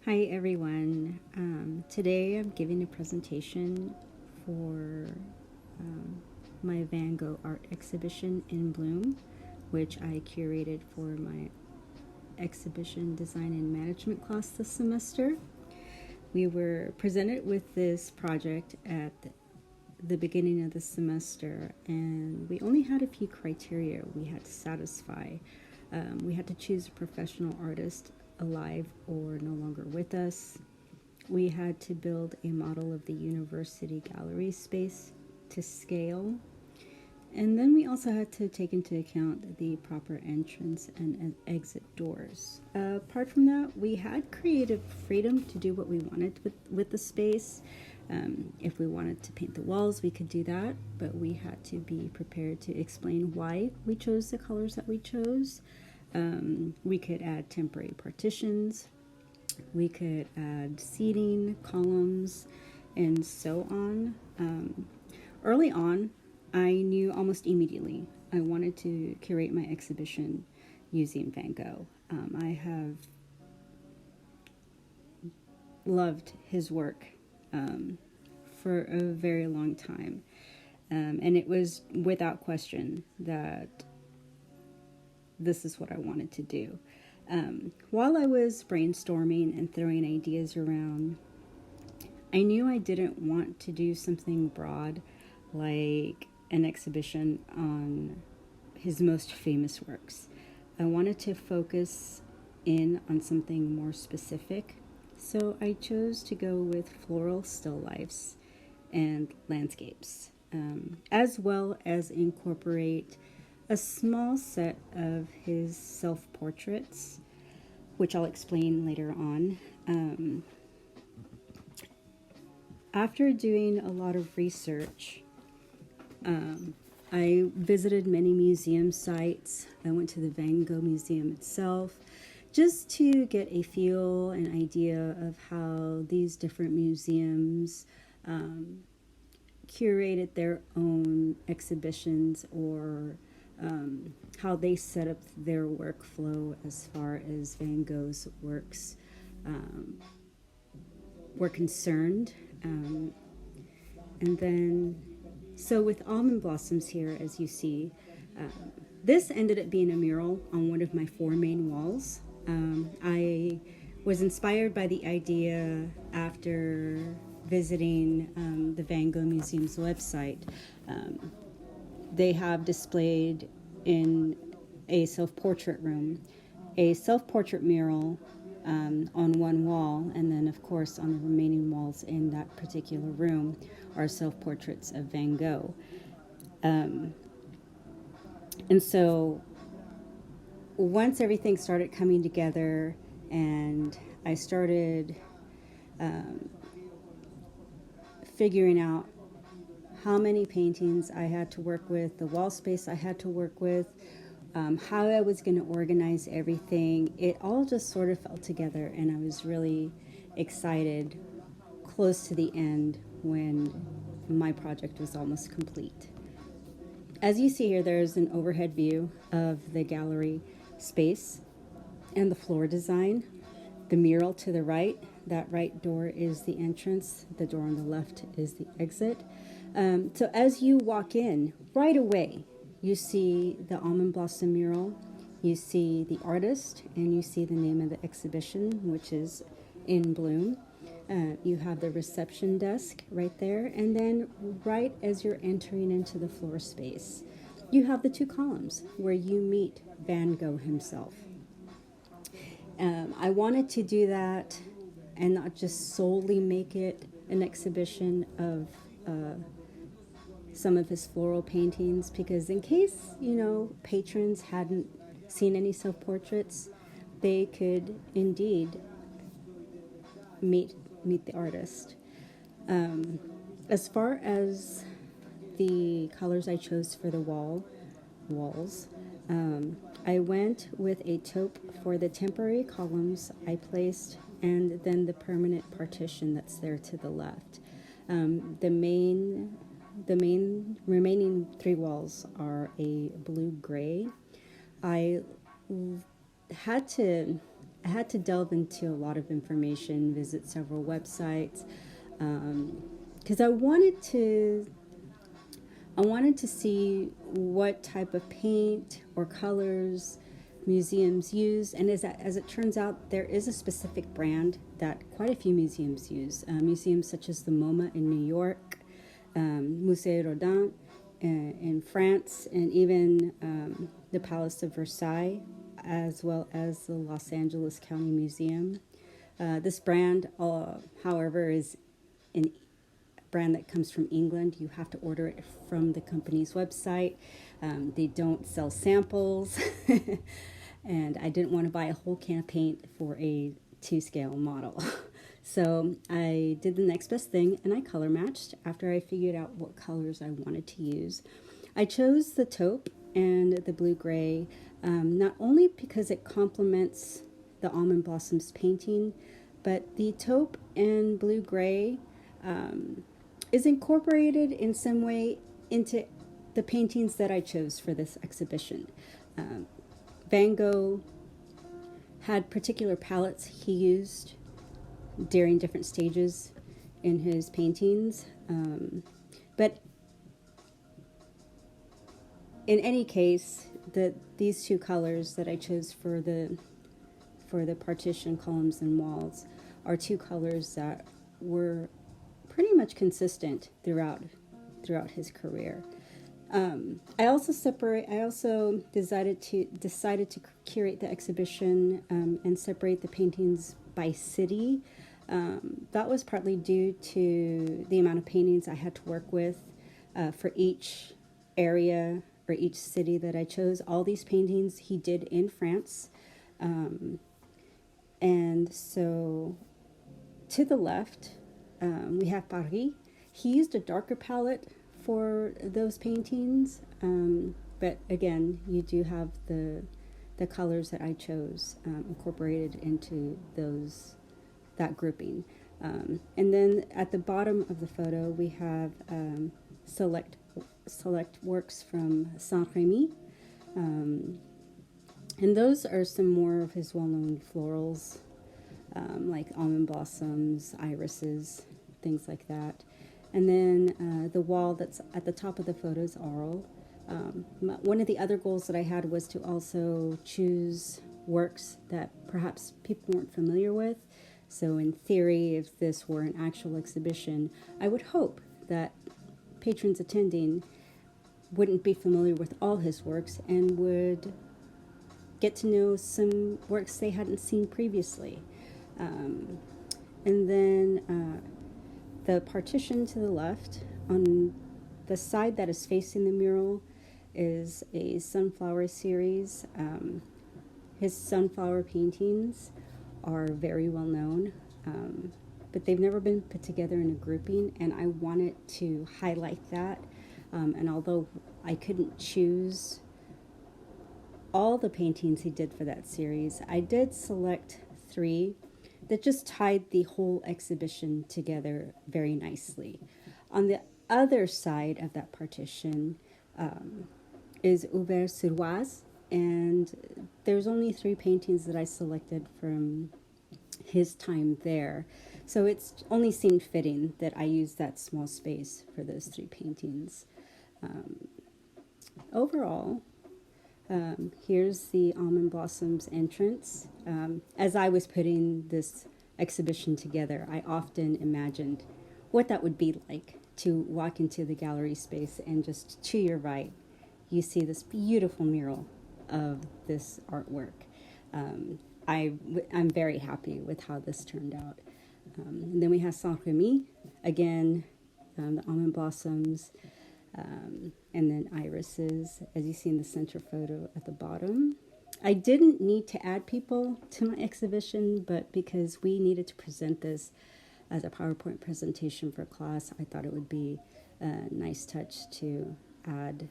Hi everyone. Today I'm giving a presentation for my Van Gogh art exhibition in Bloom, which I curated for my exhibition design and management class this semester. We were presented with this project at the beginning of the semester, and we only had a few criteria we had to satisfy. We had to choose a professional artist alive or no longer with us. We had to build a model of the university gallery space to scale. And then we also had to take into account the proper entrance and exit doors. Apart from that, we had creative freedom to do what we wanted with the space. If we wanted to paint the walls, we could do that, but we had to be prepared to explain why we chose the colors that we chose. We could add temporary partitions, we could add seating, columns, and so on. Early on, I knew almost immediately I wanted to curate my exhibition using Van Gogh. I have loved his work for a very long time. And it was without question that this is what I wanted to do. While I was brainstorming and throwing ideas around, I knew I didn't want to do something broad like an exhibition on his most famous works. I wanted to focus in on something more specific, so I chose to go with floral still lifes and landscapes, as well as incorporate a small set of his self-portraits, which I'll explain later on. After doing a lot of research, I visited many museum sites. I went to the Van Gogh Museum itself just to get a feel and idea of how these different museums curated their own exhibitions, or how they set up their workflow as far as Van Gogh's works were concerned. And then, so with almond blossoms here, as you see, this ended up being a mural on one of my four main walls. I was inspired by the idea after visiting the Van Gogh Museum's website. They have displayed in a self-portrait room a self-portrait mural on one wall, and then of course on the remaining walls in that particular room are self-portraits of Van Gogh. And so once everything started coming together and I started figuring out how many paintings I had to work with, the wall space I had to work with, how I was going to organize everything, it all just sort of fell together, and I was really excited close to the end when my project was almost complete. As you see here, there's an overhead view of the gallery space and the floor design. The mural to the right, that right door is the entrance, the door on the left is the exit. So as you walk in, right away, you see the almond blossom mural, you see the artist, and you see the name of the exhibition, which is In Bloom. You have the reception desk right there, and then right as you're entering into the floor space, you have the two columns where you meet Van Gogh himself. I wanted to do that and not just solely make it an exhibition of some of his floral paintings, because in case, patrons hadn't seen any self-portraits, they could indeed meet the artist. As far as the colors I chose for the walls, I went with a taupe for the temporary columns I placed, and then the permanent partition that's there to the left. The main remaining three walls are a blue-gray. I had to I had to delve into a lot of information, visit several websites, because I wanted to see what type of paint or colors museums use. And as it turns out, there is a specific brand that quite a few museums use. Museums such as the MoMA in New York, Musée Rodin in France, and even the Palace of Versailles, as well as the Los Angeles County Museum. This brand, however, is an brand that comes from England. You have to order it from the company's website. They don't sell samples. And I didn't want to buy a whole can of paint for a 2-scale model. So I did the next best thing, and I color matched after I figured out what colors I wanted to use. I chose the taupe and the blue-gray, not only because it complements the Almond Blossoms painting, but the taupe and blue-gray is incorporated in some way into the paintings that I chose for this exhibition. Van Gogh had particular palettes he used during different stages in his paintings, but in any case, these two colors that I chose for the partition, columns, and walls are two colors that were pretty much consistent throughout his career. I also decided to curate the exhibition and separate the paintings by city. That was partly due to the amount of paintings I had to work with for each area or each city that I chose. All these paintings he did in France. And so to the left, we have Paris. He used a darker palette for those paintings, but again, you do have the colors that I chose incorporated into that grouping. And then at the bottom of the photo, we have select works from Saint-Rémy, and those are some more of his well-known florals, like almond blossoms, irises, things like that. And then the wall that's at the top of the photo is Arles. One of the other goals that I had was to also choose works that perhaps people weren't familiar with. So in theory, if this were an actual exhibition, I would hope that patrons attending wouldn't be familiar with all his works and would get to know some works they hadn't seen previously. And then the partition to the left, on the side that is facing the mural, is a sunflower series. His sunflower paintings are very well known, but they've never been put together in a grouping, and I wanted to highlight that. And although I couldn't choose all the paintings he did for that series, I did select 3 that just tied the whole exhibition together very nicely. On the other side of that partition is Auvers-sur-Oise, and there's only 3 paintings that I selected from his time there. So it's only seemed fitting that I used that small space for those 3 paintings. Overall, here's the Almond Blossoms entrance. As I was putting this exhibition together, I often imagined what that would be like to walk into the gallery space, and just to your right, you see this beautiful mural of this artwork. I'm very happy with how this turned out. And then we have Saint-Rémy, again, the almond blossoms, and then irises, as you see in the center photo at the bottom. I didn't need to add people to my exhibition, but because we needed to present this as a PowerPoint presentation for class, I thought it would be a nice touch to add,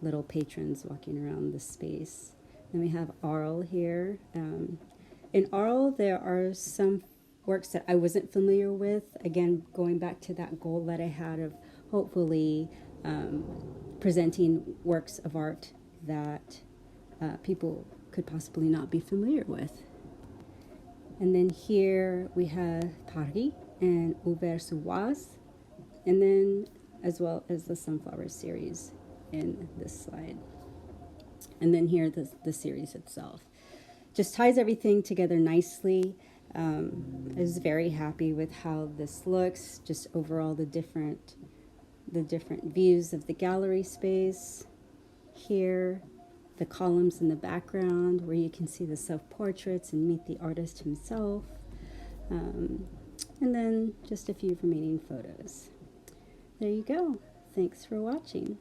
little patrons walking around the space. Then we have Arles here. In Arles, there are some works that I wasn't familiar with. Again, going back to that goal that I had of hopefully presenting works of art that people could possibly not be familiar with. And then here we have Paris and Auvers-sur-Oise, and then as well as the sunflower series in this slide. And then here the series itself. Just ties everything together nicely. I was very happy with how this looks, just overall the different views of the gallery space. Here, the columns in the background where you can see the self-portraits and meet the artist himself. And then just a few remaining photos. There you go. Thanks for watching.